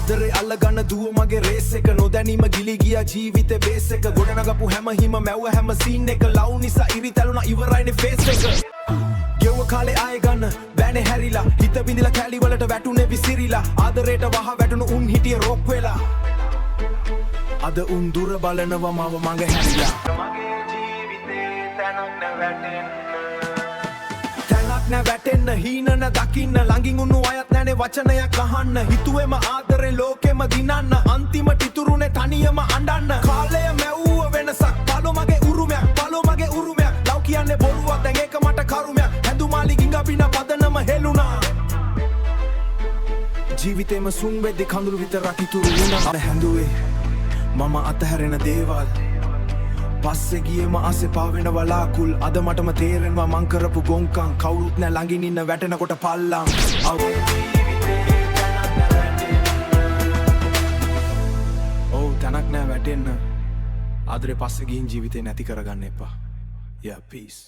ආදරේ අල්ලගන්න දුව මගේ රේස් එක නොදැනීම ගිලි ගියා ජීවිතේ බේස් එක ගොඩනගපු හැම හිම මැව්ව හැම සීන් එක ලව් නිසා ඉරිතැලුණා ඉවරයිනේ ෆේස් එක ගෙව කාලේ ආයෙ ගන්න බෑනේ හැරිලා හිත බිඳිලා කැලි වලට වැටුනේ විසිරිලා ආදරේට වහ වැටුණු උන් හිටියේ රොක් වෙලා අද උන් දුර බලනවා මව මඟ හැරිලා මගේ ජීවිතේ තැනක් නැවැටෙන්න තැනක් නැවැටෙන්න හීන දකින්න ළඟින් උන්නු අයත් නැනේ වචනයක් අහන්න හිතුවේම ආදරේ ලෝකෙම දිනන්න අන්තිමට ඉතුරුනේ තනියම අඬන්න කාලය මැව්ව වෙනසක් පළො මගේ උරුමයක් ලව් කියන්නේ බොරුවක් දැන් ඒක මට කරුමයක් හැඳුමාලි ගිඟ බින පදනම හෙළුණා ජීවිතේම සුන් වෙද්දි කඳුළු විතරක් ඉතුරු වුණා හැඳුවේ මම අතහැරෙන දේවල් පස්සේ ගියේම ආසේ පාවෙන වලාකුල් අද මටම තේරෙනවා මං කරපු ගොංකම් කවුරුත් නැ ළඟින් ඉන්න වැටෙනකොට පල්ලම් ඔව් තනක් නෑ වැටෙන්න ආදරේ පස්සේ ගිහින් ජීවිතේ නැති කරගන්න එපා yeah peace